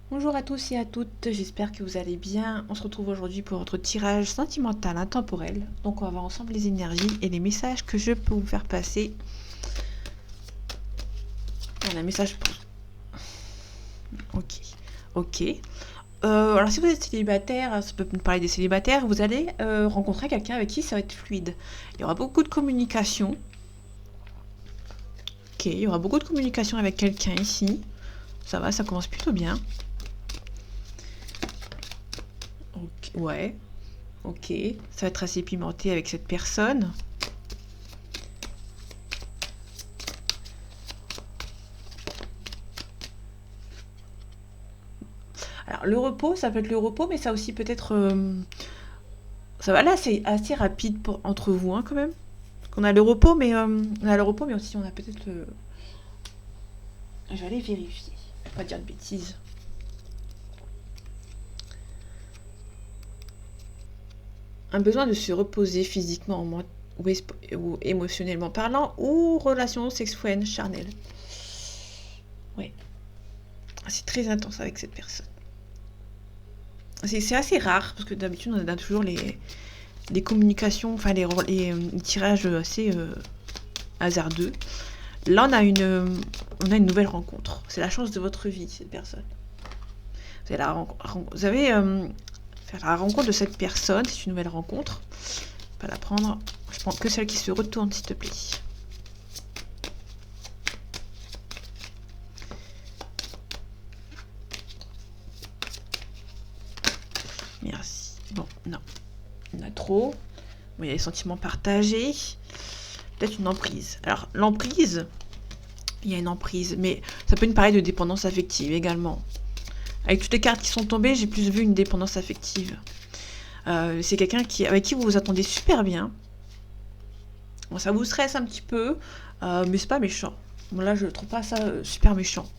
Bonjour à tous et à toutes, j'espère que vous allez bien. On se retrouve aujourd'hui pour votre tirage sentimental intemporel. Donc on va voir ensemble les énergies et les messages que je peux vous faire passer. Voilà, un message pour... Ok. Ok. Alors si vous êtes célibataire, ça peut me parler des célibataires, vous allez rencontrer quelqu'un avec qui ça va être fluide. Il y aura beaucoup de communication. Ok, il y aura beaucoup de communication avec quelqu'un ici. Ça va, ça commence plutôt bien. Ok, ouais. Ok, ça va être assez pimenté avec cette personne. Alors le repos, ça peut être le repos, mais ça aussi peut être... ça va là, c'est assez rapide entre vous hein, quand même. Parce qu'on a le repos, mais on a le repos, mais aussi on a peut-être le... Je vais aller vérifier, je vais pas dire de bêtises. Un besoin de se reposer physiquement ou émotionnellement parlant, ou relation sexuelle charnelle. Ouais, c'est très intense avec cette personne. C'est assez rare, parce que d'habitude on a toujours les communications, enfin les tirages assez hasardeux. Là on a une nouvelle rencontre. C'est la chance de votre vie, cette personne. Vous avez faire la rencontre de cette personne, c'est une nouvelle rencontre. Je vais pas la prendre. Je prends que celle qui se retourne, s'il te plaît. Merci. Bon, non. Il y en a trop. Bon, il y a les sentiments partagés. Peut-être une emprise. Alors, l'emprise, il y a une emprise, mais ça peut nous parler de dépendance affective également. Avec toutes les cartes qui sont tombées, j'ai plus vu une dépendance affective. C'est quelqu'un avec qui vous vous attendez super bien. Bon, ça vous stresse un petit peu, mais c'est pas méchant. Bon, là, je trouve pas ça super méchant.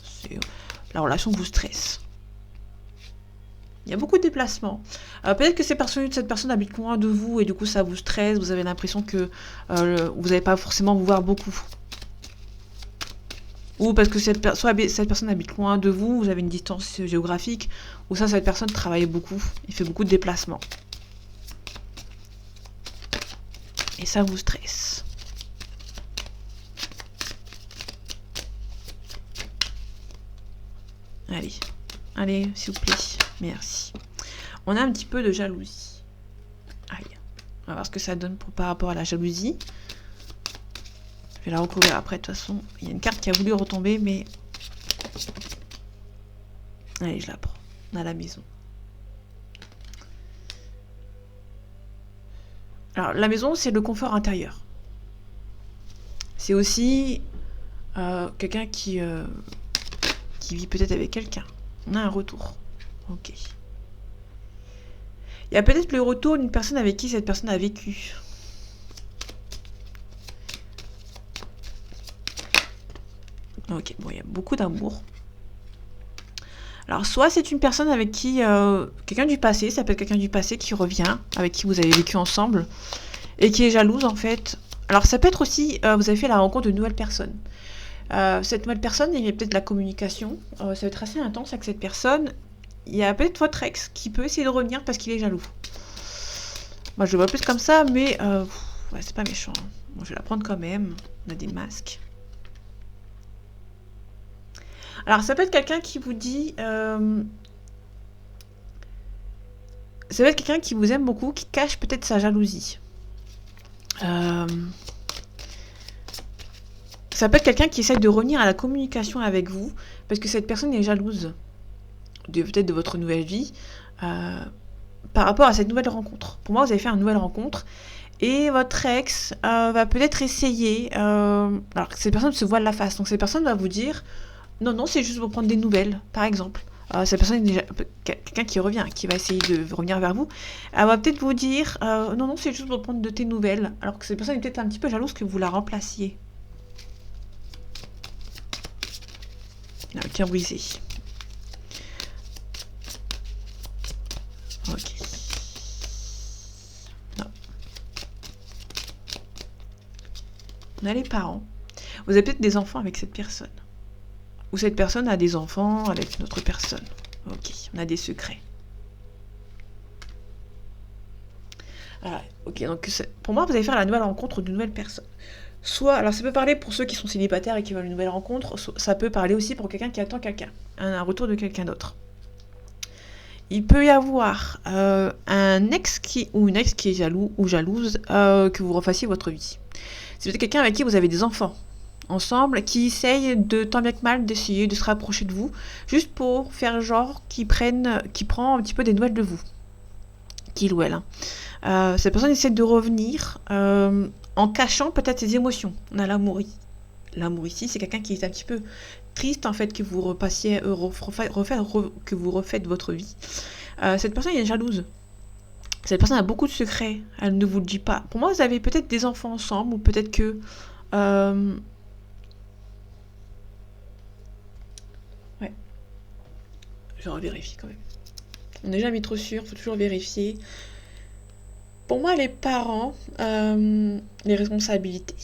La relation vous stresse. Il y a beaucoup de déplacements. Peut-être que cette personne habite loin de vous et du coup ça vous stresse, vous avez l'impression que vous n'allez pas forcément vous voir beaucoup. Ou parce que cette personne habite loin de vous, vous avez une distance géographique, ou cette personne travaille beaucoup, il fait beaucoup de déplacements. Et ça vous stresse. Allez, s'il vous plaît, merci. On a un petit peu de jalousie. Aïe. On va voir ce que ça donne par rapport à la jalousie. Je vais la recouvrir après, de toute façon. Il y a une carte qui a voulu retomber, mais... Allez, je la prends. On a la maison. Alors, la maison, c'est le confort intérieur. C'est aussi quelqu'un qui vit peut-être avec quelqu'un. On a un retour. Ok. Il y a peut-être le retour d'une personne avec qui cette personne a vécu. Ok, bon, il y a beaucoup d'amour. Alors, soit c'est une personne avec qui... quelqu'un du passé, ça peut être quelqu'un du passé qui revient, avec qui vous avez vécu ensemble, et qui est jalouse, en fait. Alors, ça peut être aussi... vous avez fait la rencontre de nouvelles personnes. Cette nouvelle personne, il y a peut-être de la communication. Ça va être assez intense avec cette personne. Il y a peut-être votre ex qui peut essayer de revenir parce qu'il est jaloux. Moi, je le vois plus comme ça, mais... ouais, c'est pas méchant. Bon, je vais la prendre quand même. On a des masques. Alors, ça peut être quelqu'un qui vous dit... ça peut être quelqu'un qui vous aime beaucoup, qui cache peut-être sa jalousie. Ça peut être quelqu'un qui essaie de revenir à la communication avec vous, parce que cette personne est jalouse, peut-être de votre nouvelle vie, par rapport à cette nouvelle rencontre. Pour moi, vous avez fait une nouvelle rencontre, et votre ex va peut-être essayer... alors, cette personne se voile la face, donc cette personne va vous dire... Non, c'est juste pour prendre des nouvelles, par exemple. Cette personne est déjà quelqu'un qui revient, qui va essayer de revenir vers vous. Elle va peut-être vous dire non, c'est juste pour prendre de tes nouvelles. Alors que cette personne est peut-être un petit peu jalouse que vous la remplaciez. Le cœur brisé. Ok. Non. On a les parents. Vous avez peut-être des enfants avec cette personne. Ou cette personne a des enfants avec une autre personne. Ok, on a des secrets. Voilà, ok, donc pour moi, vous allez faire la nouvelle rencontre d'une nouvelle personne. Soit, alors ça peut parler pour ceux qui sont célibataires et qui veulent une nouvelle rencontre, ça peut parler aussi pour quelqu'un qui attend quelqu'un, un retour de quelqu'un d'autre. Il peut y avoir un ex ou une ex qui est jaloux ou jalouse que vous refassiez votre vie. C'est peut-être quelqu'un avec qui vous avez des enfants ensemble, qui essaye de tant bien que mal d'essayer de se rapprocher de vous, juste pour faire genre qui prend un petit peu des nouvelles de vous, qu'il ou elle. Cette personne essaie de revenir en cachant peut-être ses émotions. On a l'amour. L'amour ici, c'est quelqu'un qui est un petit peu triste en fait que vous repassiez, que vous refaites votre vie. Cette personne est jalouse. Cette personne a beaucoup de secrets. Elle ne vous le dit pas. Pour moi, vous avez peut-être des enfants ensemble ou peut-être que ouais, je revérifie quand même. On n'est jamais trop sûr, faut toujours vérifier. Pour moi, les parents, les responsabilités.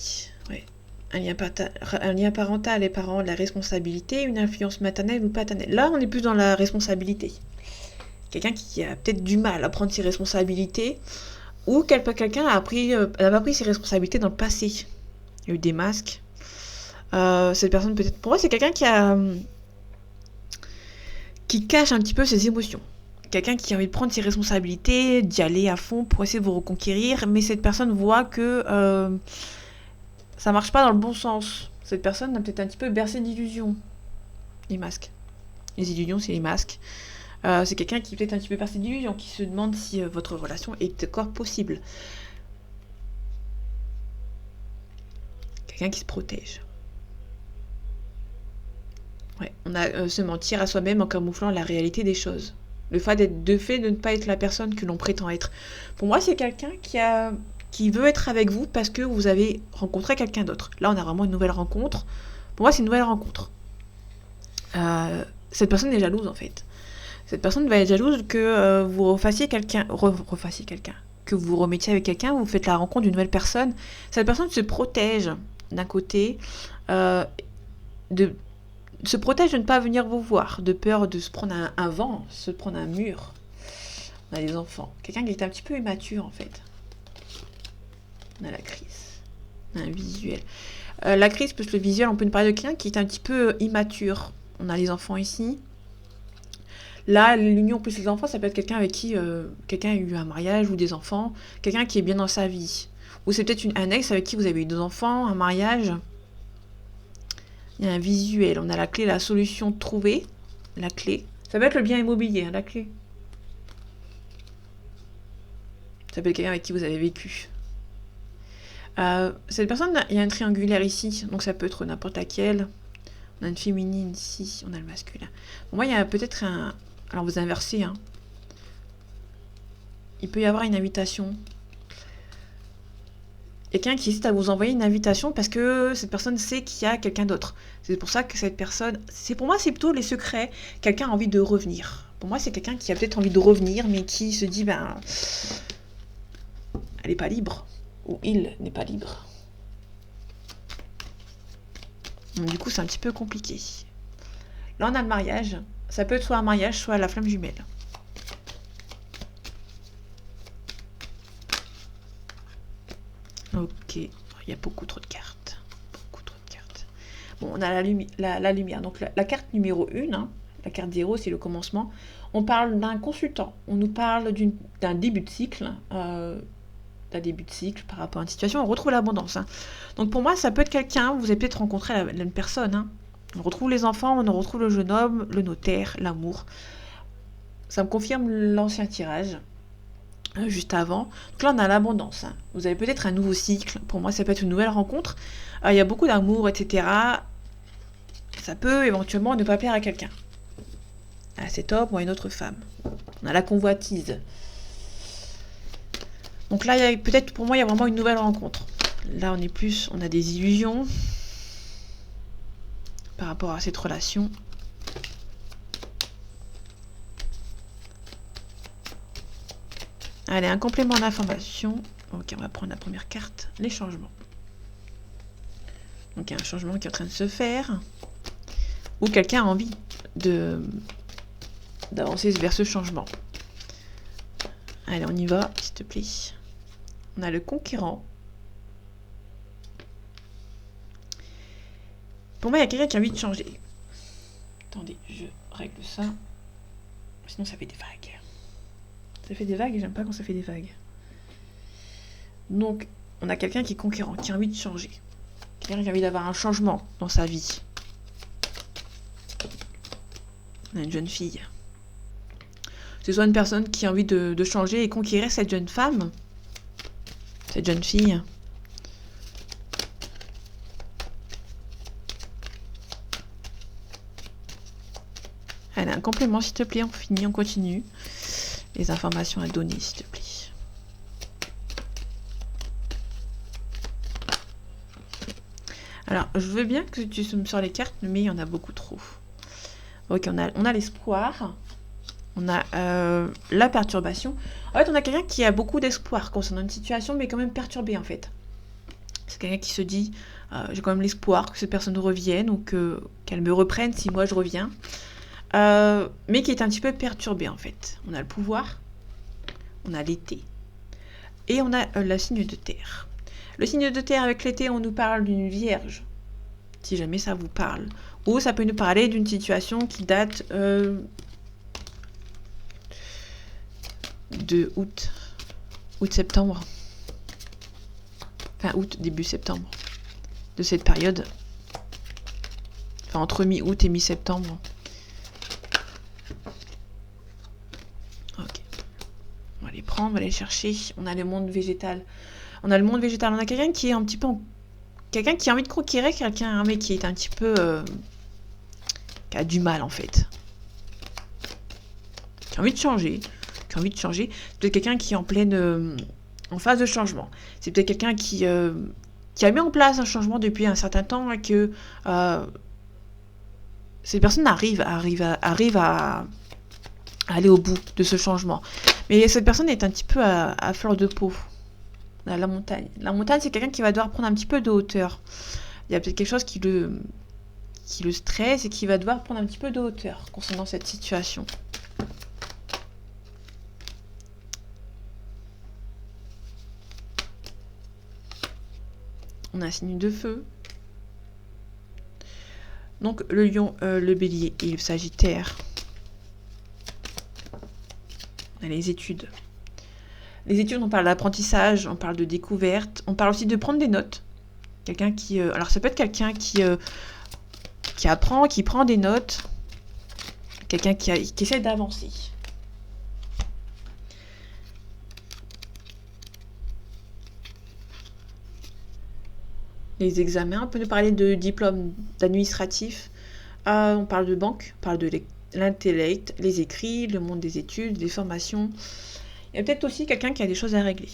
Ouais. Un lien parental, les parents, la responsabilité, une influence maternelle ou paternelle. Là, on est plus dans la responsabilité. Quelqu'un qui a peut-être du mal à prendre ses responsabilités, ou quelqu'un n'a pas pris ses responsabilités dans le passé. Il y a eu des masques. Cette personne, peut-être, pour moi, c'est quelqu'un qui cache un petit peu ses émotions. Quelqu'un qui a envie de prendre ses responsabilités, d'y aller à fond pour essayer de vous reconquérir, mais cette personne voit que ça marche pas dans le bon sens. Cette personne a peut-être un petit peu bercé d'illusions. Les masques. Les illusions, c'est les masques. C'est quelqu'un qui est peut-être un petit peu bercé d'illusions, qui se demande si votre relation est encore possible. Quelqu'un qui se protège. Ouais, on a se mentir à soi-même en camouflant la réalité des choses. Le fait de ne pas être la personne que l'on prétend être. Pour moi, c'est quelqu'un qui veut être avec vous parce que vous avez rencontré quelqu'un d'autre. Là, on a vraiment une nouvelle rencontre. Pour moi, c'est une nouvelle rencontre. Cette personne est jalouse, en fait. Cette personne va être jalouse que vous refassiez quelqu'un, que vous remettiez avec quelqu'un, vous faites la rencontre d'une nouvelle personne. Cette personne se protège d'un côté, se protège de ne pas venir vous voir, de peur de se prendre un vent, se prendre un mur. On a des enfants. Quelqu'un qui est un petit peu immature, en fait. On a la crise. On a un visuel. La crise plus le visuel, on peut nous parler de quelqu'un qui est un petit peu immature. On a les enfants ici. Là, l'union plus les enfants, ça peut être quelqu'un avec qui quelqu'un a eu un mariage ou des enfants. Quelqu'un qui est bien dans sa vie. Ou c'est peut-être un ex avec qui vous avez eu deux enfants, un mariage. Il y a un visuel. On a la clé, la solution trouvée. La clé. Ça peut être le bien immobilier, hein, la clé. Ça peut être quelqu'un avec qui vous avez vécu. Cette personne, il y a un triangulaire ici, donc ça peut être n'importe laquelle. On a une féminine ici, on a le masculin. Pour moi, il y a peut-être un... Alors, vous inversez, hein. Il peut y avoir une invitation. Quelqu'un qui hésite à vous envoyer une invitation parce que cette personne sait qu'il y a quelqu'un d'autre. C'est pour ça que cette personne... Pour moi, c'est plutôt les secrets. Quelqu'un a envie de revenir. Pour moi, c'est quelqu'un qui a peut-être envie de revenir, mais qui se dit, ben... Elle n'est pas libre. Ou il n'est pas libre. Donc, du coup, c'est un petit peu compliqué. Là, on a le mariage. Ça peut être soit un mariage, soit la flamme jumelle. Ok. Il y a beaucoup trop de cartes. Beaucoup trop de cartes. Bon, on a la lumière. Donc, la carte numéro 1, hein, la carte 0, c'est le commencement. On parle d'un consultant. On nous parle d'un début de cycle. Début de cycle par rapport à une situation, on retrouve l'abondance. Hein. Donc pour moi, ça peut être quelqu'un, vous avez peut-être rencontré une personne. Hein. On retrouve les enfants, on retrouve le jeune homme, le notaire, l'amour. Ça me confirme l'ancien tirage, juste avant. Donc là, on a l'abondance. Hein. Vous avez peut-être un nouveau cycle. Pour moi, ça peut être une nouvelle rencontre. Il y a beaucoup d'amour, etc. Ça peut éventuellement ne pas plaire à quelqu'un. À cet homme ou à une autre femme. On a la convoitise. Donc là, peut-être pour moi, il y a vraiment une nouvelle rencontre. Là, on a des illusions par rapport à cette relation. Allez, un complément d'information. Ok, on va prendre la première carte, les changements. Donc, il y a un changement qui est en train de se faire. Ou quelqu'un a envie de d'avancer vers ce changement. Allez, on y va, s'il te plaît. On a le conquérant. Pour moi, il y a quelqu'un qui a envie de changer. Attendez, je règle ça. Sinon, ça fait des vagues. Ça fait des vagues et j'aime pas quand ça fait des vagues. Donc, on a quelqu'un qui est conquérant, qui a envie de changer. Quelqu'un qui a envie d'avoir un changement dans sa vie. On a une jeune fille. C'est soit une personne qui a envie de changer et conquérir cette jeune femme, cette jeune fille. Allez, un complément, s'il te plaît, on finit, on continue. Les informations à donner, s'il te plaît. Alors, je veux bien que tu zoomes sur les cartes, mais il y en a beaucoup trop. Ok, on a l'espoir. On a la perturbation. En fait, on a quelqu'un qui a beaucoup d'espoir concernant une situation, mais quand même perturbé, en fait. C'est quelqu'un qui se dit, j'ai quand même l'espoir que cette personne revienne ou qu'elle me reprenne si moi je reviens. Mais qui est un petit peu perturbé, en fait. On a le pouvoir, on a l'été, et on a le signe de terre. Le signe de terre avec l'été, on nous parle d'une vierge, si jamais ça vous parle. Ou ça peut nous parler d'une situation qui date de août-septembre. Enfin, août, début septembre. De cette période. Enfin, entre mi-août et mi-septembre. Ok. On va les prendre, on va les chercher. On a le monde végétal. On a le monde végétal. On a quelqu'un qui est un petit peu... Quelqu'un qui a envie de conquérir, quelqu'un mais qui est un petit peu... qui a du mal, en fait. Qui a envie de changer. C'est peut-être quelqu'un qui est en pleine... en phase de changement. C'est peut-être quelqu'un qui a mis en place un changement depuis un certain temps et que cette personne arrive à aller au bout de ce changement. Mais cette personne est un petit peu à fleur de peau. La montagne. La montagne, c'est quelqu'un qui va devoir prendre un petit peu de hauteur. Il y a peut-être quelque chose qui le stresse et qui va devoir prendre un petit peu de hauteur concernant cette situation. On a un signe de feu. Donc le lion, le bélier et le sagittaire. On a les études. Les études, on parle d'apprentissage, on parle de découverte, on parle aussi de prendre des notes. Quelqu'un qui... alors ça peut être quelqu'un qui apprend, qui prend des notes. Quelqu'un qui essaie d'avancer. Les examens, on peut nous parler de diplôme d'administratif. On parle de banque, on parle de l'intellect, les écrits, le monde des études, des formations. Il y a peut-être aussi quelqu'un qui a des choses à régler.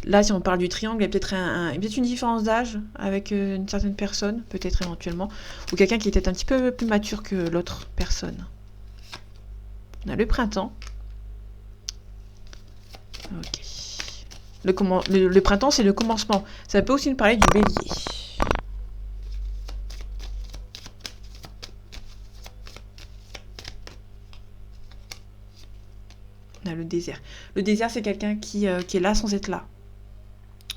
Là, si on parle du triangle, il y a peut-être une différence d'âge avec une certaine personne, peut-être éventuellement, ou quelqu'un qui est peut-être un petit peu plus mature que l'autre personne. On a le printemps. Ok. Le printemps, c'est le commencement. Ça peut aussi nous parler du bélier. On a le désert. Le désert, c'est quelqu'un qui est là sans être là.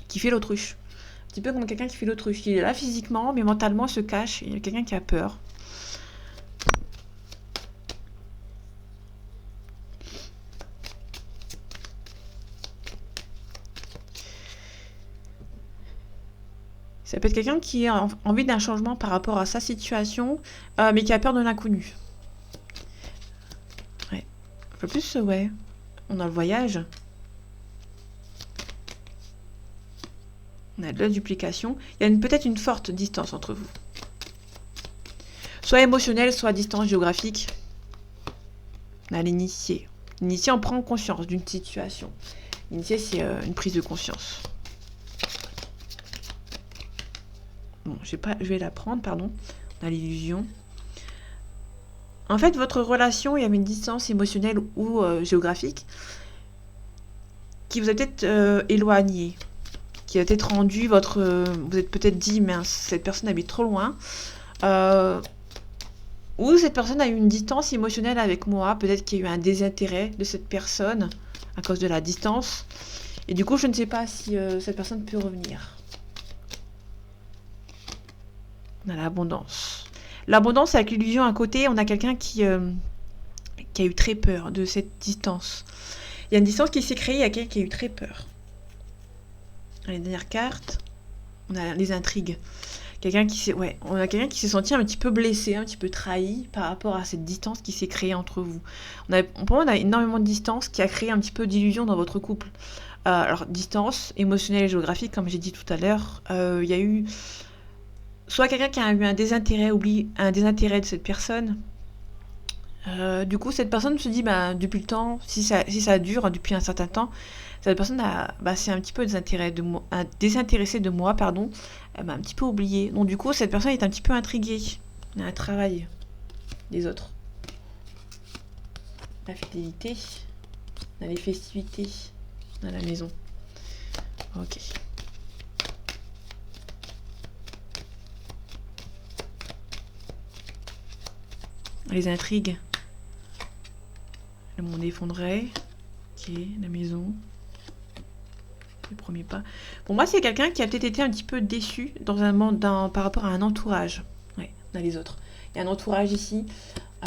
Qui fait l'autruche. Un petit peu comme quelqu'un qui fait l'autruche. Il est là physiquement, mais mentalement, il se cache. Il y a quelqu'un qui a peur. Ça peut être quelqu'un qui a envie d'un changement par rapport à sa situation, mais qui a peur de l'inconnu. Ouais. Un peu plus, ouais. On a le voyage. On a de la duplication. Il y a peut-être une forte distance entre vous. Soit émotionnelle, soit distance géographique. On a l'initié. L'initié, on prend conscience d'une situation. L'initié, c'est une prise de conscience. Bon, je vais la prendre, pardon. On a l'illusion. En fait, votre relation, il y avait une distance émotionnelle ou géographique qui vous a peut-être éloigné, qui a peut-être rendu vous êtes peut-être dit, mince, cette personne habite trop loin, Ou cette personne a eu une distance émotionnelle avec moi. Peut-être qu'il y a eu un désintérêt de cette personne à cause de la distance. Et du coup, je ne sais pas si cette personne peut revenir. On a l'abondance. L'abondance avec l'illusion à côté, on a quelqu'un qui a eu très peur de cette distance. Il y a une distance qui s'est créée, il y a quelqu'un qui a eu très peur. Les dernières cartes, on a les intrigues. On a quelqu'un qui s'est senti un petit peu blessé, un petit peu trahi par rapport à cette distance qui s'est créée entre vous. Pour moi, on a énormément de distance qui a créé un petit peu d'illusion dans votre couple. Alors, distance émotionnelle et géographique, comme j'ai dit tout à l'heure, il y a eu soit quelqu'un qui a eu un désintérêt de cette personne. Du coup, cette personne se dit, depuis le temps, si ça dure depuis un certain temps, cette personne c'est un petit peu désintéressée de moi, pardon. Elle m'a un petit peu oublié. Donc du coup, cette personne est un petit peu intriguée. On a un travail des autres. La fidélité. On a les festivités. On a la maison. Ok. Les intrigues. Le monde effondré. Ok, la maison. Les premiers pas. Pour moi, c'est quelqu'un qui a peut-être été un petit peu déçu par rapport à un entourage. Ouais, on a les autres. Il y a un entourage ici.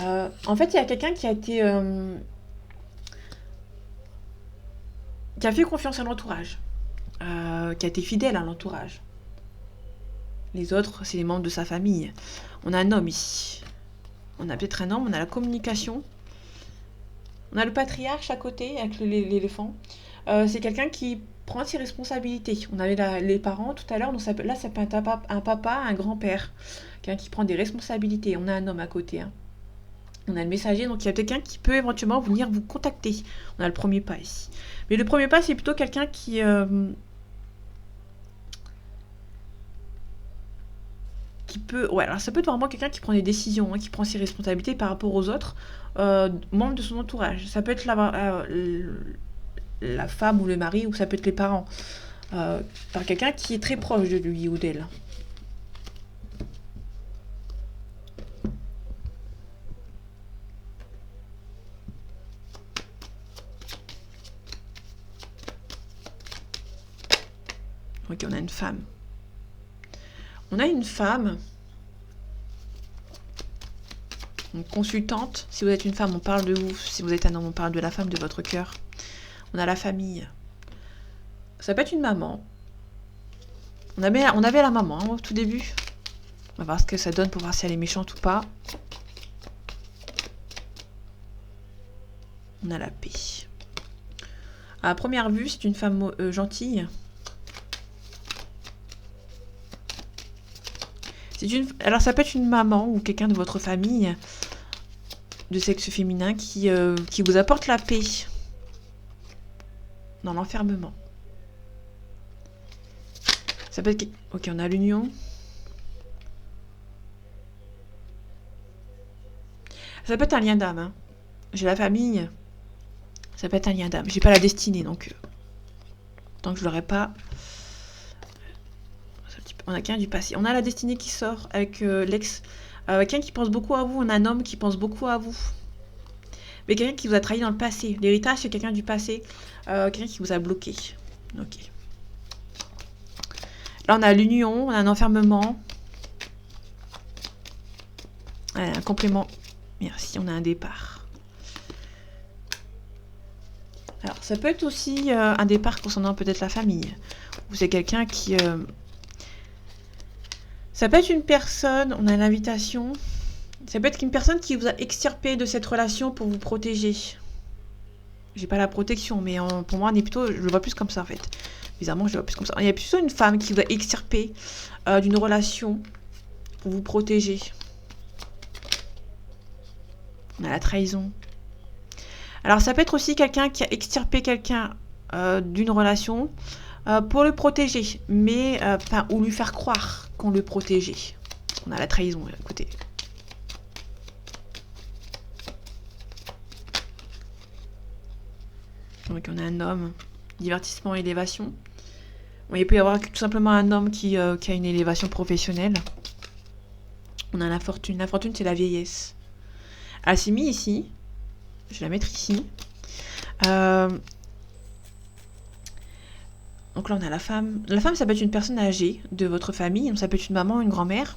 En fait, il y a quelqu'un qui a été... qui a fait confiance à l'entourage. Qui a été fidèle à l'entourage. Les autres, c'est les membres de sa famille. On a un homme ici. On a peut-être un homme, on a la communication. On a le patriarche à côté, avec l'éléphant. C'est quelqu'un qui prend ses responsabilités. On avait les parents tout à l'heure, donc ça peut être un papa, un grand-père. Quelqu'un qui prend des responsabilités. On a un homme à côté. Hein. On a le messager, donc il y a quelqu'un qui peut éventuellement venir vous contacter. On a le premier pas ici. Mais le premier pas, c'est plutôt quelqu'un qui peut... Ouais, alors ça peut être vraiment quelqu'un qui prend des décisions, hein, qui prend ses responsabilités par rapport aux autres membres de son entourage. Ça peut être la femme ou le mari, ou ça peut être les parents. Par quelqu'un qui est très proche de lui ou d'elle. Ok, on a une femme. On a une femme, une consultante. Si vous êtes une femme, on parle de vous. Si vous êtes un homme, on parle de la femme de votre cœur. On a la famille. Ça peut être une maman. On avait la maman au tout début. On va voir ce que ça donne pour voir si elle est méchante ou pas. On a la paix. À première vue, c'est une femme gentille. Alors ça peut être une maman ou quelqu'un de votre famille de sexe féminin qui vous apporte la paix dans l'enfermement. Ça peut être... Ok, on a l'union. Ça peut être un lien d'âme. Hein. J'ai la famille. Ça peut être un lien d'âme. J'ai pas la destinée, donc... tant que je l'aurai pas... On a quelqu'un du passé. On a la destinée qui sort avec l'ex. Quelqu'un qui pense beaucoup à vous. On a un homme qui pense beaucoup à vous. Mais quelqu'un qui vous a trahi dans le passé. L'héritage, c'est quelqu'un du passé. Quelqu'un qui vous a bloqué. Ok. Là, on a l'union. On a un enfermement. Un complément. Merci, on a un départ. Alors, ça peut être aussi un départ concernant peut-être la famille. Ou c'est quelqu'un qui... Ça peut être une personne, on a l'invitation. Ça peut être une personne qui vous a extirpé de cette relation pour vous protéger. J'ai pas la protection, mais pour moi, on est plutôt, je le vois plus comme ça en fait. Bizarrement, je le vois plus comme ça. Il y a plutôt une femme qui vous a extirpé d'une relation pour vous protéger. On a la trahison. Alors, ça peut être aussi quelqu'un qui a extirpé quelqu'un d'une relation pour le protéger, mais ou lui faire croire qu'on le protégeait. On a la trahison à côté. Donc on a un homme, divertissement, élévation. Bon, il peut y avoir tout simplement un homme qui a une élévation professionnelle. On a la fortune. La fortune, c'est la vieillesse. Elle s'est mise ici. Je vais la mettre ici. Donc là, on a la femme. La femme, ça peut être une personne âgée de votre famille. Donc ça peut être une maman, une grand-mère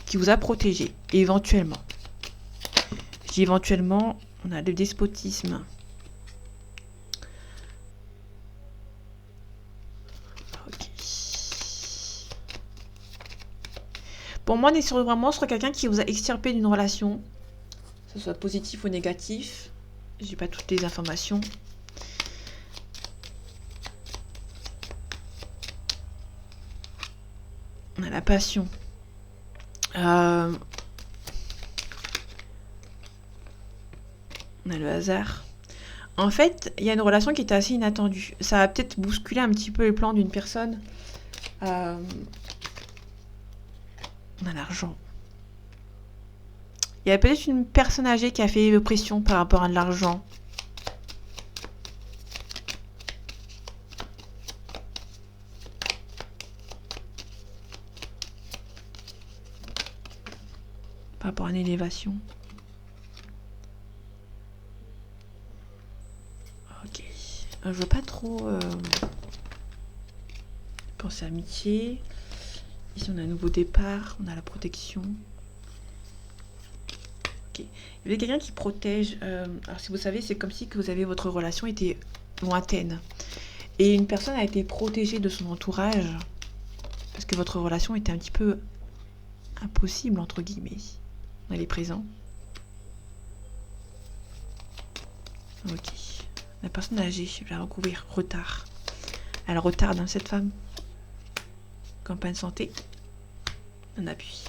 qui vous a protégé, éventuellement. Je dis éventuellement, on a le despotisme. Ok. Pour moi, on est vraiment sur quelqu'un qui vous a extirpé d'une relation, que ce soit positif ou négatif. J'ai pas toutes les informations. On a la passion. On a le hasard. En fait, il y a une relation qui était assez inattendue. Ça a peut-être bousculé un petit peu les plans d'une personne. On a l'argent. Il y a peut-être une personne âgée qui a fait pression par rapport à l'argent. Par rapport à une élévation. Ok. Je veux pas trop penser à amitié. Ici, on a un nouveau départ. On a la protection. Ok. Il y a quelqu'un qui protège. Alors, si vous savez, c'est comme si que vous avez votre relation était lointaine. Et une personne a été protégée de son entourage. Parce que votre relation était un petit peu impossible, entre guillemets. Elle est présente. Ok. La personne âgée, je vais la recouvrir. Retard. Elle retarde, hein, cette femme. Campagne santé. Un appui.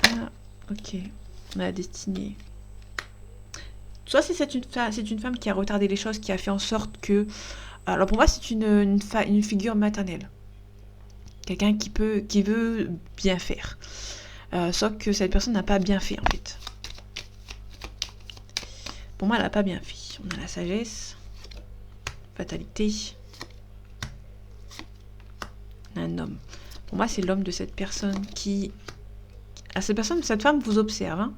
Ah, ok. On a la destinée. Soit c'est une femme qui a retardé les choses, qui a fait en sorte que... Alors pour moi, c'est une figure maternelle. Quelqu'un qui veut bien faire. Sauf que cette personne n'a pas bien fait, en fait. Pour moi, elle n'a pas bien fait. On a la sagesse. Fatalité. On a un homme. Pour moi, c'est l'homme de cette personne qui... cette femme vous observe. Hein.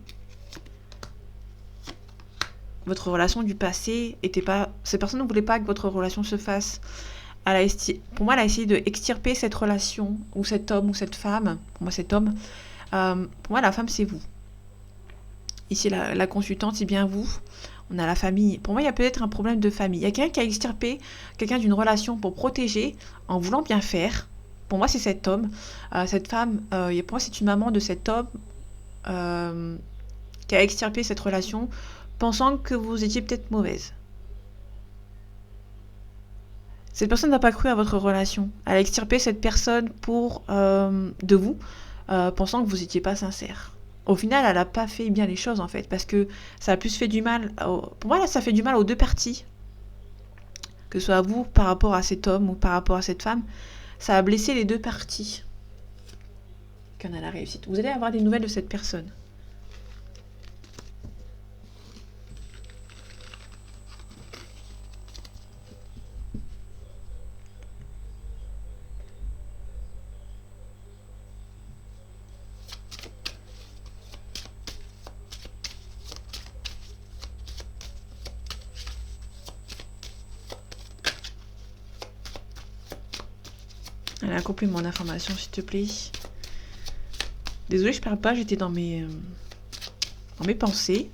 Votre relation du passé était pas... Cette personne ne voulait pas que votre relation se fasse. Pour moi, elle a essayé d'extirper cette relation, ou cet homme, ou cette femme. Pour moi, cet homme... pour moi, la femme, c'est vous. Ici, la consultante, c'est bien vous. On a la famille. Pour moi, il y a peut-être un problème de famille. Il y a quelqu'un qui a extirpé quelqu'un d'une relation pour protéger, en voulant bien faire. Pour moi, c'est cet homme. Cette femme, pour moi, c'est une maman de cet homme qui a extirpé cette relation, pensant que vous étiez peut-être mauvaise. Cette personne n'a pas cru à votre relation. Elle a extirpé cette personne de vous, pensant que vous n'étiez pas sincère. Au final, elle n'a pas fait bien les choses, en fait, parce que ça a plus fait du mal... Pour moi, là, ça fait du mal aux deux parties. Que ce soit à vous par rapport à cet homme ou par rapport à cette femme. Ça a blessé les deux parties. Qu'on a la réussite. Vous allez avoir des nouvelles de cette personne. Allez, un complément d'information, s'il te plaît. Désolée, je parle pas, j'étais dans mes pensées.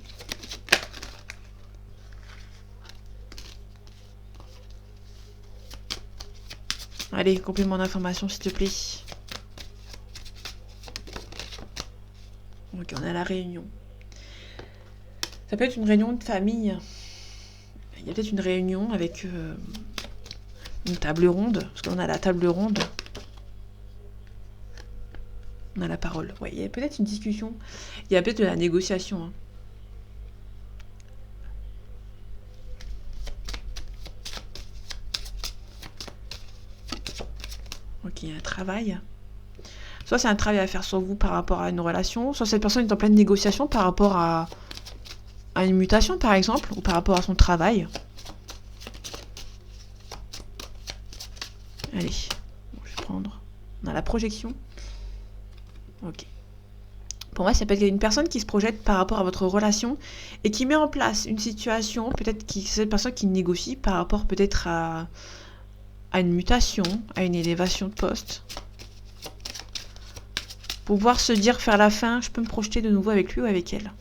Allez, complément d'information, s'il te plaît. Ok, on a la réunion. Ça peut être une réunion de famille. Il y a peut-être une réunion avec une table ronde. Parce qu'on a la table ronde. On a la parole. Ouais, il y a peut-être une discussion. Il y a peut-être de la négociation. Hein. Ok, il y a un travail. Soit c'est un travail à faire sur vous par rapport à une relation, soit cette personne est en pleine négociation par rapport à une mutation, par exemple, ou par rapport à son travail. Allez, bon, je vais prendre. On a la projection. Ok. Pour moi, ça peut être une personne qui se projette par rapport à votre relation et qui met en place une situation, peut-être qui c'est cette personne qui négocie par rapport peut-être à une mutation, à une élévation de poste. Pour pouvoir se dire, faire la fin, je peux me projeter de nouveau avec lui ou avec elle.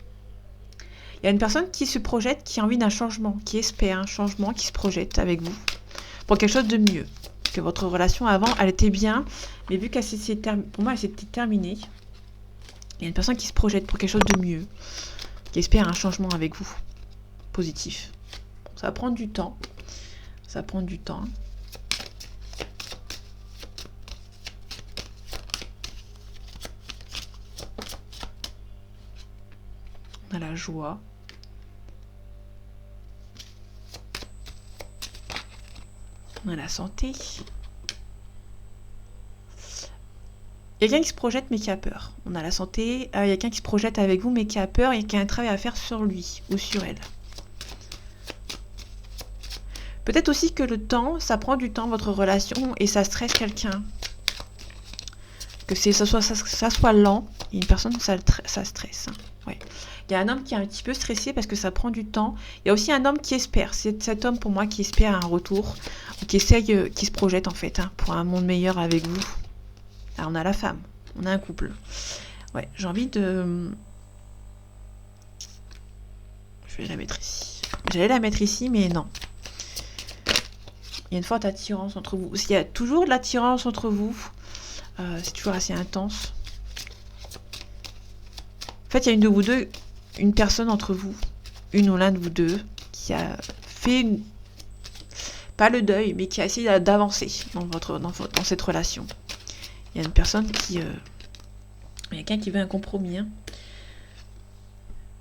Il y a une personne qui se projette, qui a envie d'un changement, qui espère un changement, qui se projette avec vous pour quelque chose de mieux. Que votre relation avant, elle était bien, mais vu qu'elle pour moi, elle s'était terminée, il y a une personne qui se projette pour quelque chose de mieux, qui espère un changement avec vous, positif. Ça va prendre du temps. Ça prend du temps. On a la joie. On a la santé. Il y a quelqu'un qui se projette mais qui a peur. On a la santé. Il y a quelqu'un qui se projette avec vous mais qui a peur et qui a un travail à faire sur lui ou sur elle. Peut-être aussi que le temps, ça prend du temps, votre relation, et ça stresse quelqu'un. Que ça soit lent, et une personne, ça stresse. Ouais. Il y a un homme qui est un petit peu stressé parce que ça prend du temps. Il y a aussi un homme qui espère. C'est cet homme, pour moi, qui espère un retour, ou qui essaye, qui se projette, en fait, pour un monde meilleur avec vous. Là, on a la femme, on a un couple. Ouais, j'ai envie de... Je vais la mettre ici. J'allais la mettre ici, mais non. Il y a une forte attirance entre vous. Il y a toujours de l'attirance entre vous. C'est toujours assez intense. En fait, il y a une de vous deux, une personne entre vous, une ou l'un de vous deux, qui a fait pas le deuil, mais qui a essayé d'avancer dans cette relation. Il y a une personne qui... il y a quelqu'un qui veut un compromis. Hein.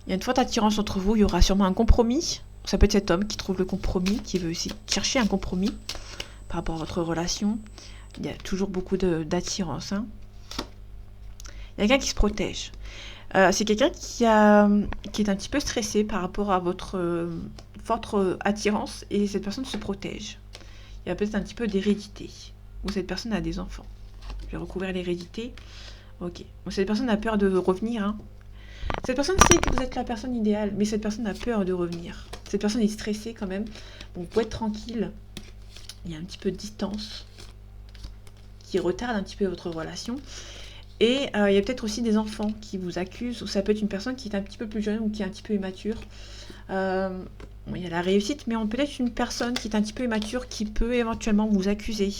Il y a une forte attirance entre vous. Il y aura sûrement un compromis. Ça peut être cet homme qui trouve le compromis, qui veut aussi chercher un compromis par rapport à votre relation. Il y a toujours beaucoup d'attirance. Hein. Il y a quelqu'un qui se protège. C'est quelqu'un qui est un petit peu stressé par rapport à votre forte attirance et cette personne se protège. Il y a peut-être un petit peu d'hérédité ou cette personne a des enfants. Je vais recouvrir l'hérédité. Ok. Bon, cette personne a peur de revenir. Hein. Cette personne sait que vous êtes la personne idéale, mais cette personne a peur de revenir. Cette personne est stressée quand même. Bon, vous pouvez être tranquille. Il y a un petit peu de distance qui retarde un petit peu votre relation. Et il y a peut-être aussi des enfants qui vous accusent, ou ça peut être une personne qui est un petit peu plus jeune ou qui est un petit peu immature. Bon, il y a la réussite, mais on peut être une personne qui est un petit peu immature qui peut éventuellement vous accuser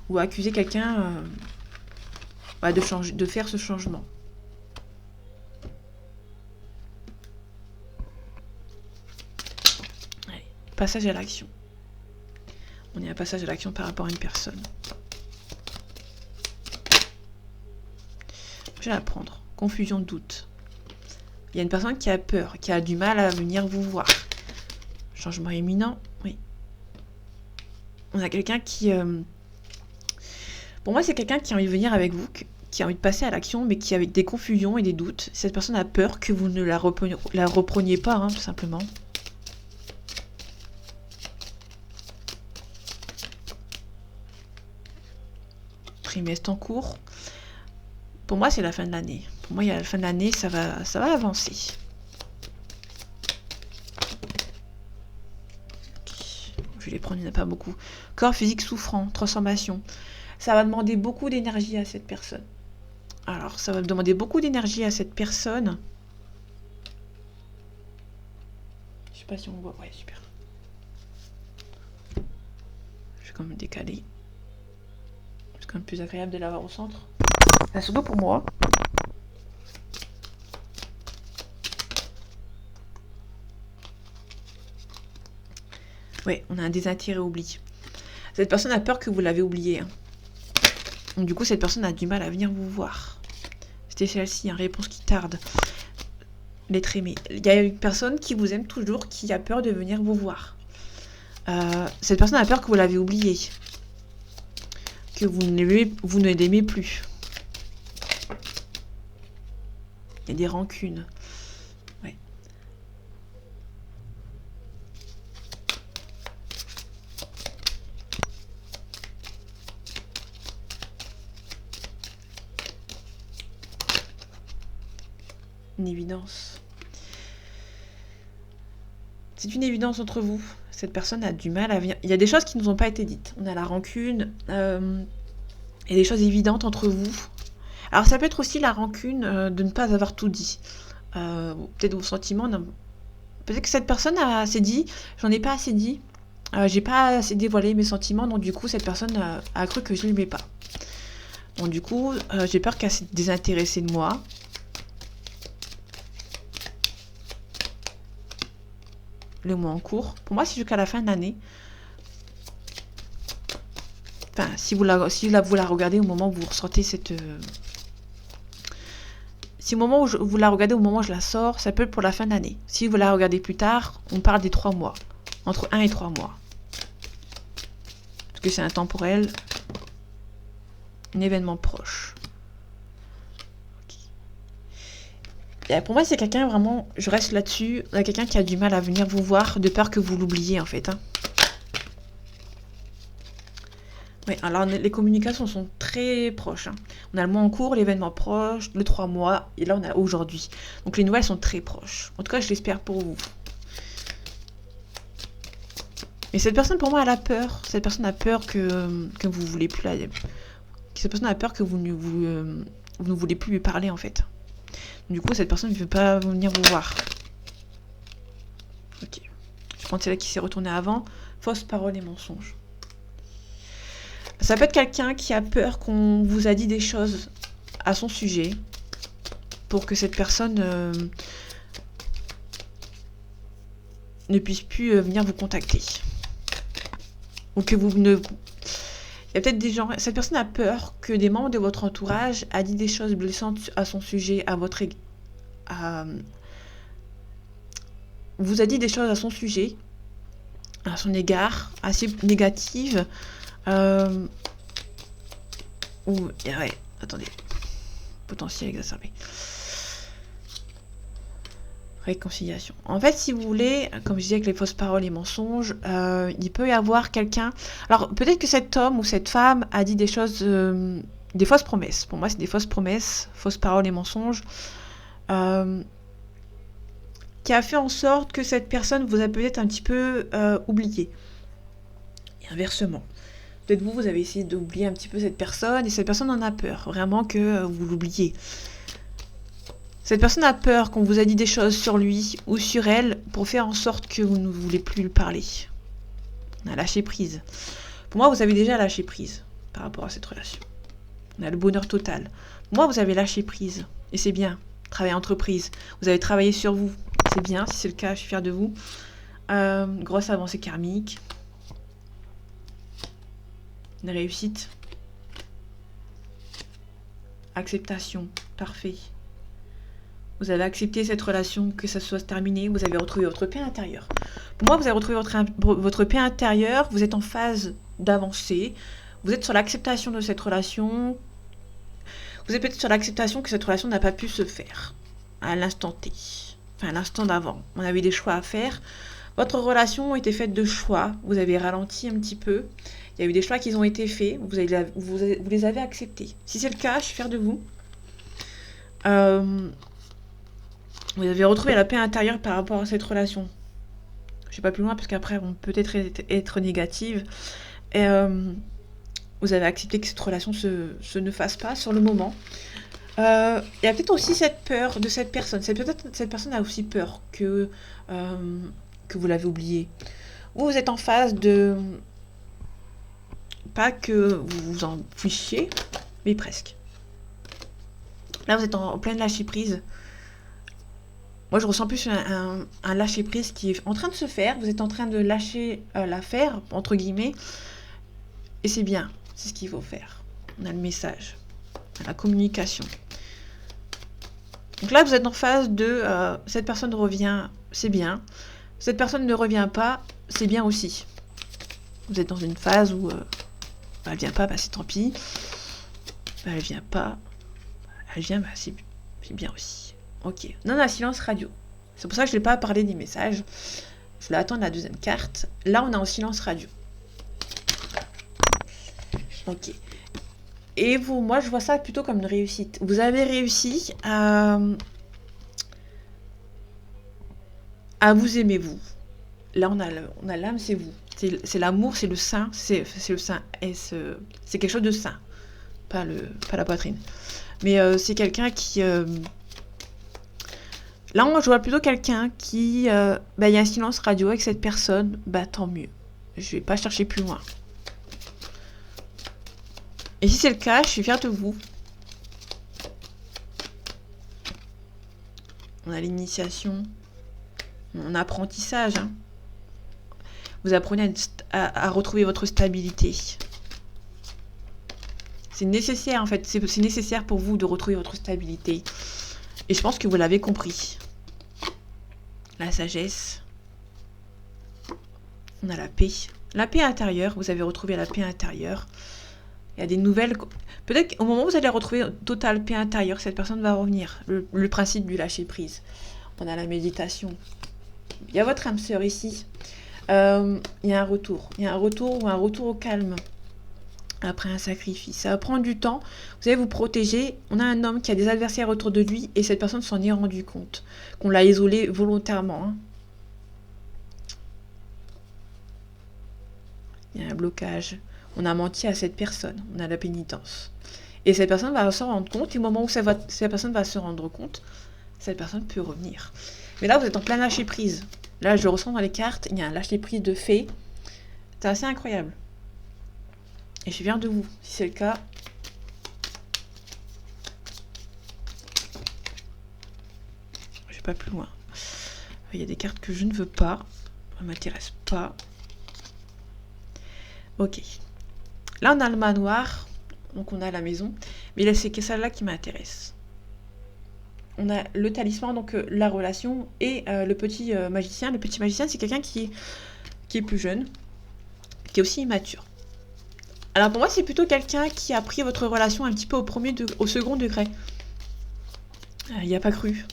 ou accuser quelqu'un de faire ce changement. Allez, passage à l'action. On est à un passage à l'action par rapport à une personne. Je vais la prendre. Confusion, doute. Il y a une personne qui a peur, qui a du mal à venir vous voir. Changement imminent, oui. On a quelqu'un qui... Pour moi, c'est quelqu'un qui a envie de venir avec vous, qui a envie de passer à l'action, mais qui a des confusions et des doutes. Cette personne a peur que vous ne la repreniez pas, hein, tout simplement. Trimestre en cours. Pour moi, c'est la fin de l'année. Pour moi, il y a la fin de l'année, ça va avancer. Je vais les prendre, il n'y en a pas beaucoup. Corps physique souffrant, transformation. Ça va demander beaucoup d'énergie à cette personne. Alors, ça va demander beaucoup d'énergie à cette personne. Je sais pas si on voit. Ouais, super. Je vais quand même décaler. C'est quand même plus agréable de l'avoir au centre. Là, surtout pour moi. Ouais, on a un désintérêt oubli. Cette personne a peur que vous l'avez oublié. Hein. Donc, du coup, cette personne a du mal à venir vous voir. C'était celle-ci, réponse qui tarde. L'être aimé. Il y a une personne qui vous aime toujours, qui a peur de venir vous voir. Cette personne a peur que vous l'avez oublié. Que vous ne l'aimez plus. Il y a des rancunes. Ouais. Une évidence. C'est une évidence entre vous. Cette personne a du mal à venir. Il y a des choses qui ne nous ont pas été dites. On a la rancune. Il y a des choses évidentes entre vous. Alors ça peut être aussi la rancune de ne pas avoir tout dit. Peut-être vos sentiments. Peut-être que cette personne s'est dit, j'en ai pas assez dit. J'ai pas assez dévoilé mes sentiments. Donc du coup, cette personne a cru que je ne l'aimais pas. Donc du coup, j'ai peur qu'elle s'est désintéressée de moi. Le mois en cours. Pour moi, c'est jusqu'à la fin de l'année. Enfin, si vous la regardez au moment où vous ressentez cette... Si au moment où vous la regardez au moment où je la sors, ça peut être pour la fin de l'année. Si vous la regardez plus tard, on parle des 3 mois. Entre 1 et 3 mois. Parce que c'est intemporel. Un événement proche. Et pour moi, c'est quelqu'un vraiment... Je reste là-dessus. Quelqu'un qui a du mal à venir vous voir de peur que vous l'oubliez, en fait. Oui, alors les communications sont très proches. On a le mois en cours, l'événement proche, le 3 mois, et là on a aujourd'hui. Donc les nouvelles sont très proches. En tout cas, je l'espère pour vous. Mais cette personne, pour moi, elle a peur. Cette personne a peur que vous voulez plus la... Cette personne a peur que vous ne voulez plus lui parler, en fait. Du coup, cette personne ne veut pas venir vous voir. Ok. Je prends celle-là qui s'est retournée avant. Fausse parole et mensonge. Ça peut être quelqu'un qui a peur qu'on vous a dit des choses à son sujet pour que cette personne ne puisse plus venir vous contacter. Ou que vous ne... Il y a peut-être des gens... Cette personne a peur que des membres de votre entourage a dit des choses blessantes à son sujet, à votre... vous a dit des choses à son sujet, à son égard, assez négatives. Ouais, attendez. Potentiel exacerbé. Réconciliation. En fait, si vous voulez, comme je disais avec les fausses paroles et mensonges, il peut y avoir quelqu'un... Alors, peut-être que cet homme ou cette femme a dit des choses... des fausses promesses. Pour moi, c'est des fausses promesses, fausses paroles et mensonges. Qui a fait en sorte que cette personne vous a peut-être un petit peu oublié. Et inversement. Peut-être vous avez essayé d'oublier un petit peu cette personne et cette personne en a peur, vraiment que vous l'oubliez. Cette personne a peur qu'on vous a dit des choses sur lui ou sur elle pour faire en sorte que vous ne voulez plus lui parler. On a lâché prise. Pour moi, vous avez déjà lâché prise par rapport à cette relation. On a le bonheur total. Pour moi, vous avez lâché prise. Et c'est bien. Travail entreprise. Vous avez travaillé sur vous. C'est bien. Si c'est le cas, je suis fière de vous. Grosse avancée karmique. Une réussite. Acceptation. Parfait. Vous avez accepté cette relation, que ça soit terminé. Vous avez retrouvé votre paix intérieure. Pour moi, vous avez retrouvé votre paix intérieure. Vous êtes en phase d'avancer. Vous êtes sur l'acceptation de cette relation. Vous êtes peut-être sur l'acceptation que cette relation n'a pas pu se faire à l'instant T. Enfin, à l'instant d'avant. On avait des choix à faire. Votre relation était faite de choix. Vous avez ralenti un petit peu. Il y a eu des choix qui ont été faits. Vous les avez acceptés. Si c'est le cas, je suis fière de vous. Vous avez retrouvé la paix intérieure par rapport à cette relation. Je ne vais pas plus loin parce qu'après, on peut peut-être être négative. Et vous avez accepté que cette relation se ne fasse pas sur le moment. Il y a peut-être aussi cette peur de cette personne. Cette personne a aussi peur que vous l'avez oublié. Ou vous êtes en phase de... Pas que vous vous en fichiez, mais presque. Là, vous êtes en pleine lâcher-prise. Moi, je ressens plus un lâcher-prise qui est en train de se faire. Vous êtes en train de lâcher l'affaire, entre guillemets. Et c'est bien. C'est ce qu'il faut faire. On a le message. On a la communication. Donc là, vous êtes en phase de... cette personne revient, c'est bien. Cette personne ne revient pas, c'est bien aussi. Vous êtes dans une phase où... elle vient pas, c'est tant pis. Elle vient pas. Elle vient, c'est bien aussi. Ok. Non, on a silence radio. C'est pour ça que je n'ai pas parlé des messages. Je voulais attendre la deuxième carte. Là, on est en silence radio. Ok. Et vous, moi, je vois ça plutôt comme une réussite. Vous avez réussi à Ah, vous aimez-vous. Là, on a l'âme, c'est vous. C'est l'amour, c'est le sein, c'est le sein. C'est quelque chose de sain, pas la poitrine. Mais c'est quelqu'un qui... Là, je vois plutôt quelqu'un qui... il y a un silence radio avec cette personne, tant mieux. Je vais pas chercher plus loin. Et si c'est le cas, je suis fière de vous. On a l'initiation, mon apprentissage. Hein. Vous apprenez à retrouver votre stabilité. C'est nécessaire en fait, c'est nécessaire pour vous de retrouver votre stabilité. Et je pense que vous l'avez compris. La sagesse. On a la paix. La paix intérieure, vous avez retrouvé la paix intérieure. Il y a des nouvelles... Peut-être qu'au moment où vous allez retrouver totale paix intérieure, cette personne va revenir. Le principe du lâcher prise. On a la méditation. Il y a votre âme sœur ici. Il y a un retour. Il y a un retour au calme. Après un sacrifice. Ça va prendre du temps. Vous allez vous protéger. On a un homme qui a des adversaires autour de lui et cette personne s'en est rendu compte. Qu'on l'a isolé volontairement. Hein. Il y a un blocage. On a menti à cette personne. On a la pénitence. Et cette personne va s'en rendre compte. Et au moment où cette personne va se rendre compte, cette personne peut revenir. Mais là, vous êtes en plein lâcher prise. Là, je le ressens dans les cartes. Il y a un lâcher prise de fait. C'est assez incroyable. Et je suis fière de vous. Si c'est le cas, je vais pas plus loin. Il y a des cartes que je ne veux pas. Ça ne m'intéresse pas. Ok. Là, on a le manoir. Donc, on a la maison. Mais là, c'est que celle-là qui m'intéresse. On a le talisman, donc la relation, et le petit magicien. Le petit magicien, c'est quelqu'un qui est plus jeune, qui est aussi immature. Alors pour moi, c'est plutôt quelqu'un qui a pris votre relation un petit peu au second degré. Il n'y a pas cru.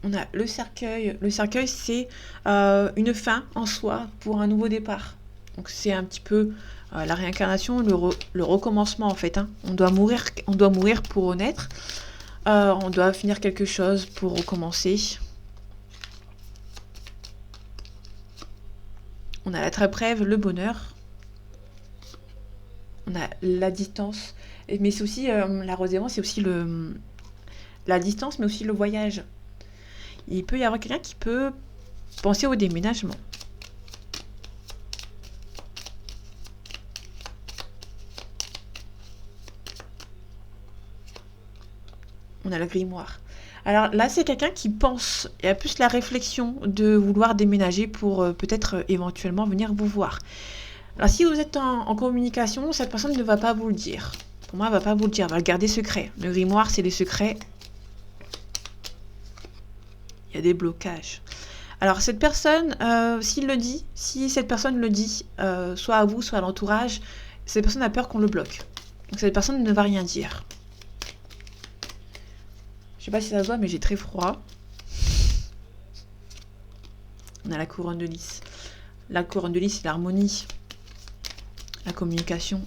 On a le cercueil. Le cercueil, c'est une fin en soi pour un nouveau départ. Donc c'est un petit peu la réincarnation, le recommencement en fait. Hein. On doit mourir pour renaître. On doit finir quelque chose pour recommencer. On a la trappe-rêve, le bonheur. On a la distance. Mais c'est aussi, la rose diamant, c'est aussi la distance, mais aussi le voyage. Il peut y avoir quelqu'un qui peut penser au déménagement. On a le grimoire. Alors là, c'est quelqu'un qui pense, et a plus la réflexion de vouloir déménager pour peut-être éventuellement venir vous voir. Alors si vous êtes en communication, cette personne ne va pas vous le dire. Pour moi, elle ne va pas vous le dire, elle va le garder secret. Le grimoire, c'est les secrets. Il y a des blocages. Alors cette personne, si cette personne le dit, soit à vous, soit à l'entourage, cette personne a peur qu'on le bloque. Donc cette personne ne va rien dire. Je sais pas si ça se voit, mais j'ai très froid. On a la couronne de lys. La couronne de lys, c'est l'harmonie. La communication.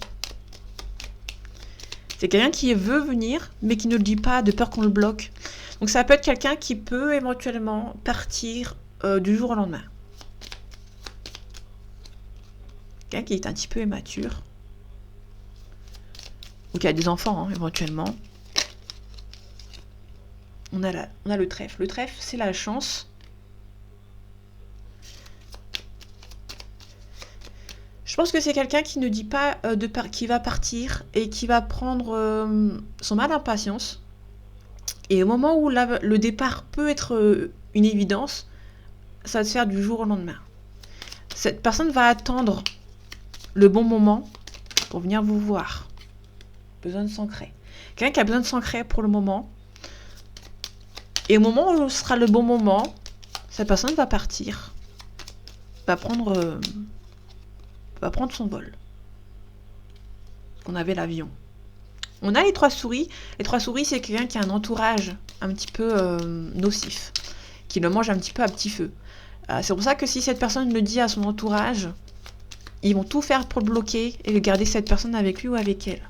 C'est quelqu'un qui veut venir, mais qui ne le dit pas de peur qu'on le bloque. Donc ça peut être quelqu'un qui peut éventuellement partir du jour au lendemain. Quelqu'un qui est un petit peu immature. Ou qui a des enfants, hein, éventuellement. On a le trèfle. Le trèfle, c'est la chance. Je pense que c'est quelqu'un qui ne dit pas qui va partir et qui va prendre son mal d'impatience. Et au moment où le départ peut être une évidence, ça va se faire du jour au lendemain. Cette personne va attendre le bon moment pour venir vous voir. Besoin de s'ancrer. Quelqu'un qui a besoin de s'ancrer pour le moment. Et au moment où ce sera le bon moment, cette personne va partir. Va prendre son vol. On avait l'avion. On a les 3 souris. Les 3 souris, c'est quelqu'un qui a un entourage un petit peu nocif. Qui le mange un petit peu à petit feu. C'est pour ça que si cette personne le dit à son entourage, ils vont tout faire pour le bloquer et garder cette personne avec lui ou avec elle.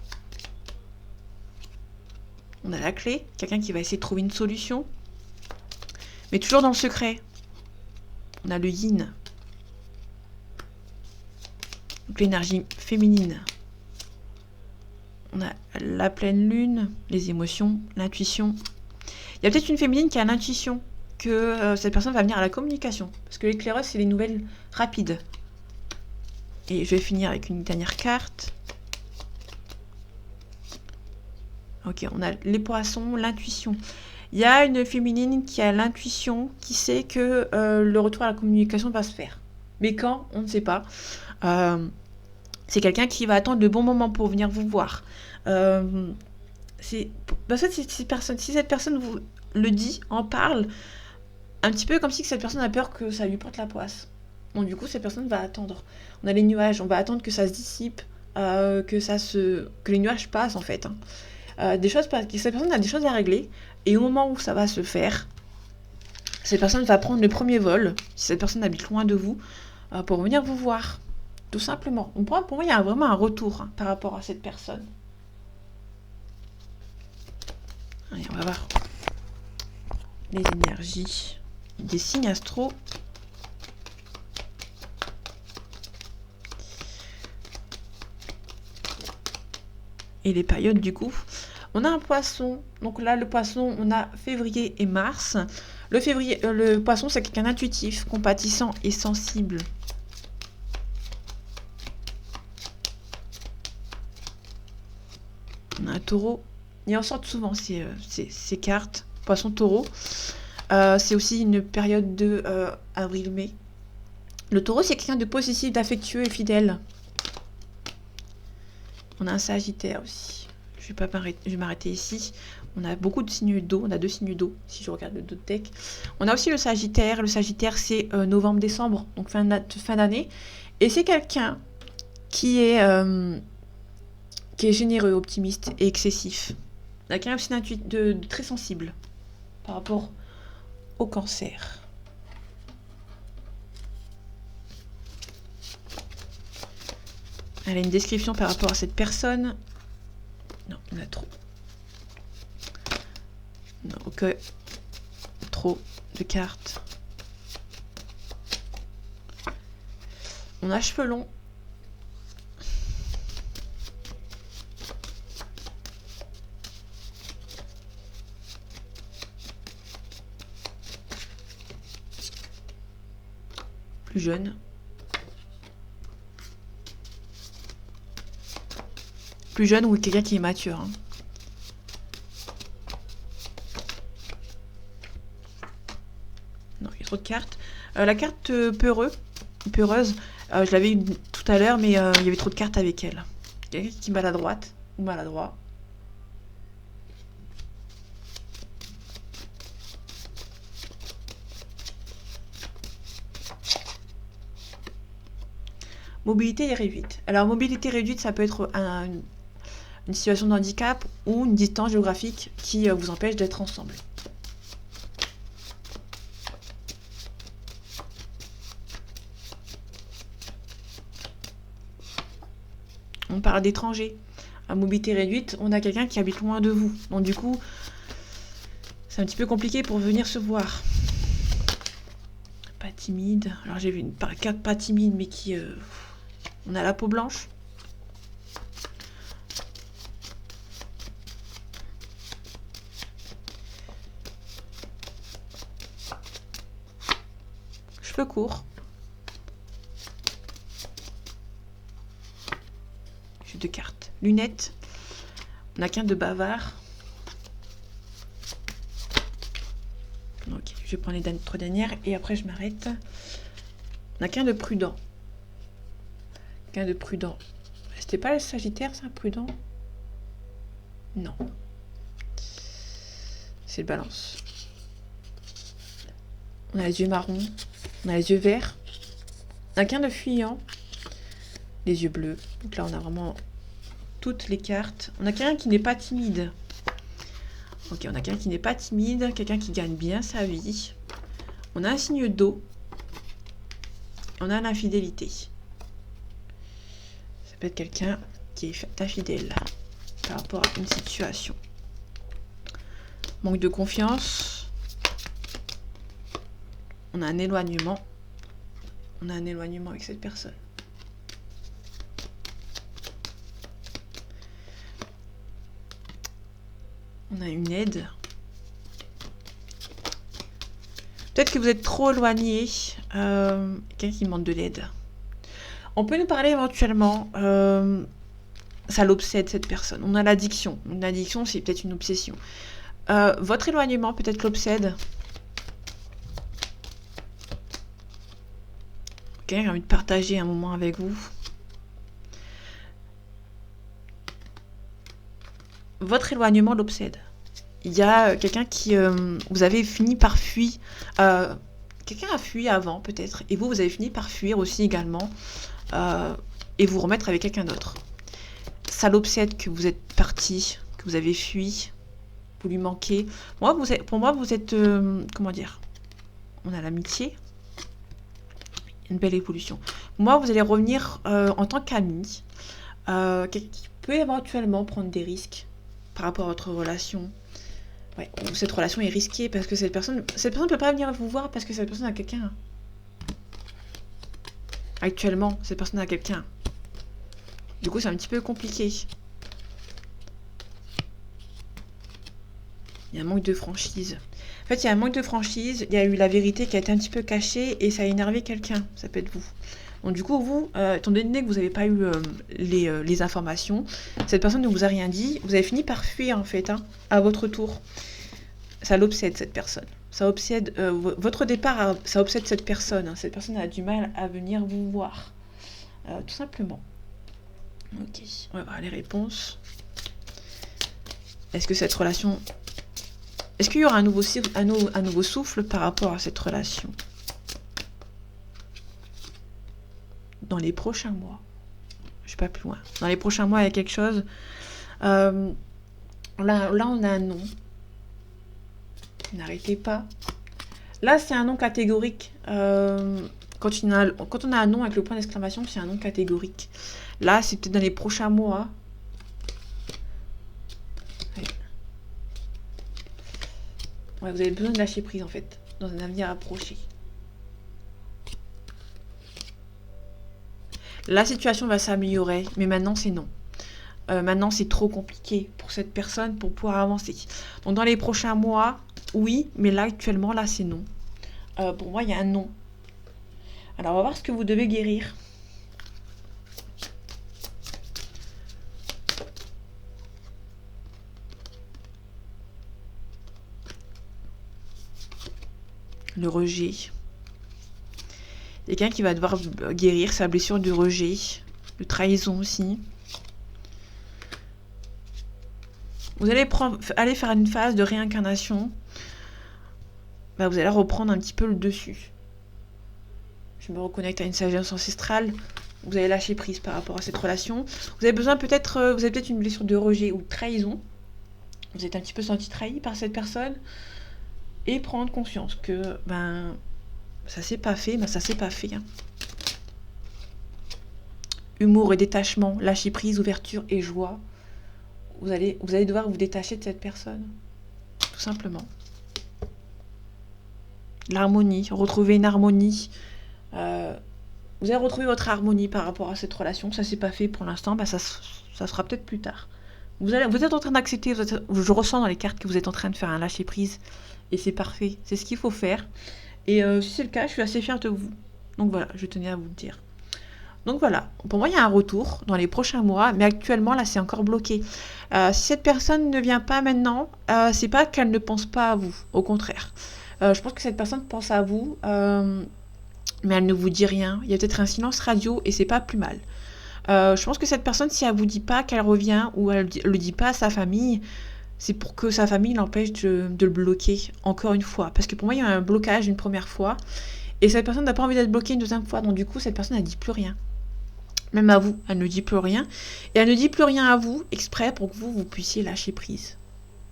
On a la clé. Quelqu'un qui va essayer de trouver une solution. Mais toujours dans le secret. On a le yin. Donc l'énergie féminine. On a la pleine lune, les émotions, l'intuition. Il y a peut-être une féminine qui a l'intuition que cette personne va venir à la communication. Parce que l'éclaireuse, c'est les nouvelles rapides. Et je vais finir avec une dernière carte. Ok, on a les poissons, l'intuition. Il y a une féminine qui a l'intuition, qui sait que le retour à la communication va se faire. Mais quand, on ne sait pas. C'est quelqu'un qui va attendre le bon moment pour venir vous voir. Si cette personne vous le dit, en parle, un petit peu comme si cette personne a peur que ça lui porte la poisse. Donc du coup, cette personne va attendre. On a les nuages, on va attendre que ça se dissipe, que les nuages passent en fait. Cette personne a des choses à régler, et au moment où ça va se faire, cette personne va prendre le premier vol, si cette personne habite loin de vous, pour venir vous voir. Tout simplement. Pour moi, il y a vraiment un retour par rapport à cette personne. Allez, on va voir les énergies des signes astro. Et les périodes du coup. On a un poisson. Donc là, le poisson, on a février et mars. Le poisson, c'est quelqu'un d'intuitif, compatissant et sensible. On a un taureau. Il en sort souvent ces cartes. Poisson taureau. C'est aussi une période de avril-mai. Le taureau, c'est quelqu'un de possessif, d'affectueux et fidèle. On a un sagittaire aussi. Je vais m'arrêter ici. On a beaucoup de signes d'eau. On a 2 signes d'eau, si je regarde le dos de deck. On a aussi le sagittaire. Le sagittaire, c'est novembre-décembre, donc fin d'année. Et c'est quelqu'un qui est généreux, optimiste et excessif. Quelqu'un aussi de très sensible par rapport au cancer. Elle a une description par rapport à cette personne. Non, on a trop. Non, ok. Trop de cartes. On a cheveux longs. Plus jeune. Plus jeune ou quelqu'un qui est mature. Hein. Non, il y a trop de cartes. La carte peureuse, je l'avais eu tout à l'heure, mais il y avait trop de cartes avec elle. Quelqu'un qui est maladroite ou maladroit. Mobilité réduite. Alors, mobilité réduite, ça peut être une situation de handicap ou une distance géographique qui vous empêche d'être ensemble. On parle d'étrangers. À mobilité réduite, on a quelqu'un qui habite loin de vous. Donc du coup, c'est un petit peu compliqué pour venir se voir. Pas timide. Alors j'ai vu une carte pas timide, mais qui... on a la peau blanche. Cheveux courts. J'ai 2 cartes. Lunettes. On n'a qu'un de bavard. Ok, je vais prendre les 3 dernières et après je m'arrête. On n'a qu'un de prudent. Qu'un de prudent. C'était pas le Sagittaire, ça, prudent? Non. C'est le Balance. On a les yeux marrons. On a les yeux verts. On n'a qu'un de fuyant. Les yeux bleus. Donc là, on a vraiment toutes les cartes. On a quelqu'un qui n'est pas timide. Ok, on a quelqu'un qui n'est pas timide. Quelqu'un qui gagne bien sa vie. On a un signe d'eau. On a l'infidélité. Ça peut être quelqu'un qui est infidèle par rapport à une situation. Manque de confiance. On a un éloignement. On a un éloignement avec cette personne. On a une aide. Peut-être que vous êtes trop éloigné. Quelqu'un qui demande de l'aide. On peut nous parler éventuellement. Ça l'obsède, cette personne. On a l'addiction. Une addiction, c'est peut-être une obsession. Votre éloignement peut-être l'obsède. Ok, j'ai envie de partager un moment avec vous. Votre éloignement l'obsède. Il y a quelqu'un qui... vous avez fini par fuir. Quelqu'un a fui avant, peut-être. Et vous avez fini par fuir aussi également. Et vous remettre avec quelqu'un d'autre. Ça l'obsède que vous êtes parti, que vous avez fui. Vous lui manquez. Pour moi, vous êtes... comment dire? On a l'amitié. Une belle évolution. Moi, vous allez revenir en tant qu'ami. Qui peut éventuellement prendre des risques par rapport à votre relation. Ouais, cette relation est risquée parce que cette personne ne peut pas venir vous voir parce que cette personne a quelqu'un. Actuellement, cette personne a quelqu'un. Du coup, c'est un petit peu compliqué. Il y a un manque de franchise. En fait, il y a un manque de franchise. Il y a eu la vérité qui a été un petit peu cachée et ça a énervé quelqu'un. Ça peut être vous. Donc du coup, vous, étant donné que vous n'avez pas eu les informations, cette personne ne vous a rien dit, vous avez fini par fuir en fait, à votre tour. Ça l'obsède, cette personne. Ça obsède, votre départ, ça obsède cette personne. Cette personne a du mal à venir vous voir. Tout simplement. Ok, on va voir les réponses. Est-ce que cette relation... Est-ce qu'il y aura un nouveau souffle par rapport à cette relation ? Dans les prochains mois. Je ne vais pas plus loin. Dans les prochains mois, il y a quelque chose. Là, on a un non. N'arrêtez pas. Là, c'est un non catégorique. Quand on a un non avec le point d'exclamation, c'est un non catégorique. Là, c'est peut-être dans les prochains mois. Ouais, vous avez besoin de lâcher prise, en fait, dans un avenir approché. La situation va s'améliorer, mais maintenant, c'est non. Maintenant, c'est trop compliqué pour cette personne pour pouvoir avancer. Donc, dans les prochains mois, oui, mais là, actuellement, là, c'est non. Pour moi, il y a un non. Alors, on va voir ce que vous devez guérir. Le rejet. Quelqu'un qui va devoir guérir sa blessure de rejet, de trahison aussi. Vous allez aller faire une phase de réincarnation. Bah, vous allez reprendre un petit peu le dessus. Je me reconnecte à une sagesse ancestrale. Vous allez lâcher prise par rapport à cette relation. Vous avez besoin peut-être, vous avez peut-être une blessure de rejet ou de trahison. Vous êtes un petit peu senti trahi par cette personne. Et prendre conscience que, ça s'est pas fait, ça s'est pas fait. Humour et détachement, lâcher prise, ouverture et joie. Vous allez devoir vous détacher de cette personne. Tout simplement. L'harmonie, retrouver une harmonie. Vous allez retrouver votre harmonie par rapport à cette relation. Ça s'est pas fait pour l'instant, ça sera peut-être plus tard. Vous êtes en train d'accepter, je ressens dans les cartes que vous êtes en train de faire un lâcher prise. Et c'est parfait, c'est ce qu'il faut faire. Et si c'est le cas, je suis assez fière de vous. Donc voilà, je tenais à vous le dire. Donc voilà, pour moi, il y a un retour dans les prochains mois, mais actuellement, là, c'est encore bloqué. Si cette personne ne vient pas maintenant, c'est pas qu'elle ne pense pas à vous, au contraire. Je pense que cette personne pense à vous, mais elle ne vous dit rien. Il y a peut-être un silence radio et c'est pas plus mal. Je pense que cette personne, si elle vous dit pas qu'elle revient ou elle le dit pas à sa famille, c'est pour que sa famille l'empêche de le bloquer encore une fois. Parce que pour moi, il y a un blocage une première fois. Et cette personne n'a pas envie d'être bloquée une deuxième fois. Donc du coup, cette personne, elle ne dit plus rien. Même à vous, elle ne dit plus rien. Et elle ne dit plus rien à vous, exprès pour que vous puissiez lâcher prise.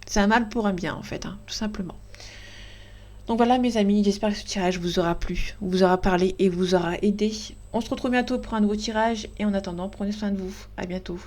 C'est un mal pour un bien, en fait, tout simplement. Donc voilà, mes amis, j'espère que ce tirage vous aura plu, vous aura parlé et vous aura aidé. On se retrouve bientôt pour un nouveau tirage. Et en attendant, prenez soin de vous. À bientôt.